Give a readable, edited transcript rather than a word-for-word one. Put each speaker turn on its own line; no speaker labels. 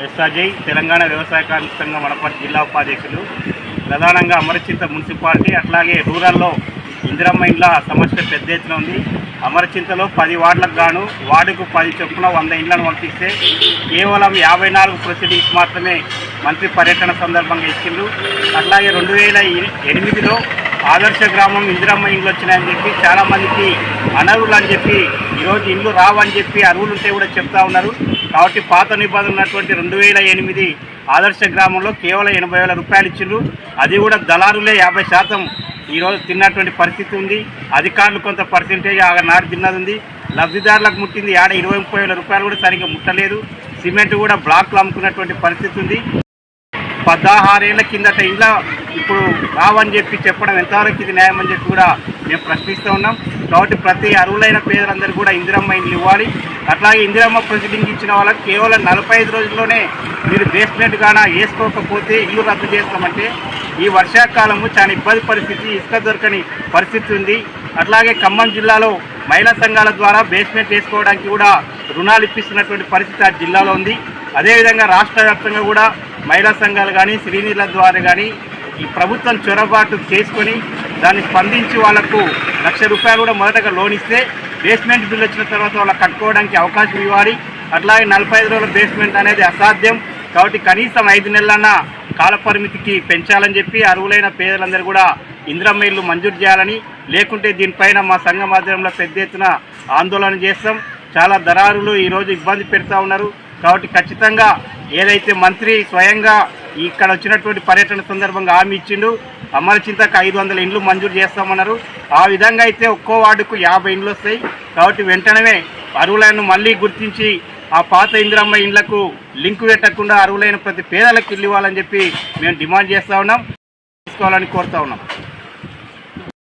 ఎస్ఆర్జై తెలంగాణ వ్యవసాయ కార్మిక సంఘం వనపర్తి జిల్లా ఉపాధ్యక్షులు. ప్రధానంగా అమరచింత మున్సిపాలిటీ అట్లాగే రూరల్లో ఇందిరమ్మ ఇండ్ల సమస్య పెద్ద ఎత్తున ఉంది. అమరచింతలో 10 వార్డులకు గాను వార్డుకు 10 చొప్పున 100 ఇండ్లను పంపిస్తే కేవలం 54 ప్రొసీడింగ్స్ మాత్రమే మంత్రి పర్యటన సందర్భంగా ఇచ్చిండ్రు. అట్లాగే 2008లో ఆదర్శ గ్రామం ఇందిరమ్మ ఇండ్లు వచ్చినాయని చెప్పి చాలామందికి అనర్హులు అని చెప్పి ఈరోజు ఇండ్లు రావని చెప్పి అర్హులు ఉంటే కూడా చెప్తా ఉన్నారు. కాబట్టి పాత నిబంధనలు ఉన్నటువంటి 2008 ఆదర్శ గ్రామంలో కేవలం 80,000 రూపాయలు ఇచ్చిండ్రు. అది కూడా దళారులే 50% ఈరోజు తిన్నటువంటి పరిస్థితి ఉంది. అధికారులు కొంత పర్సెంటేజ్ నాడు తిన్నది ఉంది. లబ్ధిదారులకు ముట్టింది 20-30,000 రూపాయలు కూడా సరిగ్గా ముట్టలేదు. సిమెంట్ కూడా బ్లాక్లు అమ్ముకున్నటువంటి పరిస్థితి ఉంది. 16 ఏళ్ల కిందట ఇంట్లో ఇప్పుడు రావని చెప్పి చెప్పడం ఎంతవరకు ఇది న్యాయం అని చెప్పి కూడా మేము ప్రశ్నిస్తూ ఉన్నాం. కాబట్టి ప్రతి అర్హులైన పేదలందరూ కూడా ఇందిరమ్మ ఇండ్లు ఇవ్వాలి. అట్లాగే ఇందిరమ్మ ప్రొసీడింగ్ ఇచ్చిన వాళ్ళకి కేవలం 45 రోజుల్లోనే మీరు బేస్మెంట్ గానా వేసుకోకపోతే ఇల్లు రద్దు చేస్తామంటే ఈ వర్షాకాలము చాలా ఇబ్బంది పరిస్థితి, ఇసుక దొరకని పరిస్థితి ఉంది. అట్లాగే ఖమ్మం జిల్లాలో మహిళా సంఘాల ద్వారా బేస్మెంట్ వేసుకోవడానికి కూడా రుణాలు ఇప్పిస్తున్నటువంటి పరిస్థితి ఆ జిల్లాలో ఉంది. అదేవిధంగా రాష్ట్ర వ్యాప్తంగా కూడా మహిళా సంఘాలు కానీ శ్రీనిధుల ద్వారా కానీ ఈ ప్రభుత్వం చొరబాటు చేసుకొని దాన్ని స్పందించి వాళ్లకు ₹1,00,000 కూడా మొదటగా లోన్ ఇస్తే బేస్మెంట్ బిల్లు వచ్చిన తర్వాత వాళ్ళకి కట్టుకోవడానికి అవకాశం ఇవ్వాలి. అట్లాగే 45 రోజుల బేస్మెంట్ అనేది అసాధ్యం. కాబట్టి కనీసం 5 నెలలన్నా కాలపరిమితికి పెంచాలని చెప్పి అర్హులైన పేదలందరూ కూడా ఇందిరమ్మ ఇల్లు మంజూరు చేయాలని, లేకుంటే దీనిపైన మా సంఘ మాధ్యమంలో పెద్ద ఎత్తున ఆందోళన చేస్తాం. చాలా దళారులు ఈరోజు ఇబ్బంది పెడతా ఉన్నారు. కాబట్టి ఖచ్చితంగా ఏదైతే మంత్రి స్వయంగా ఇక్కడ వచ్చినటువంటి పర్యటన సందర్భంగా హామీ ఇచ్చిండు, అమరచింతకు 500 ఇండ్లు మంజూరు చేస్తామన్నారు. ఆ విధంగా అయితే ఒక్కో వార్డుకు 50 ఇండ్లు వస్తాయి. కాబట్టి వెంటనే అర్హులను మళ్ళీ గుర్తించి ఆ పాత ఇందిరమ్మ ఇండ్లకు లింకు పెట్టకుండా అర్హులైన ప్రతి పేదలకు ఇల్లు ఇవ్వాలని చెప్పి మేము డిమాండ్ చేస్తూ ఉన్నాం, తీసుకోవాలని కోరుతా ఉన్నాం.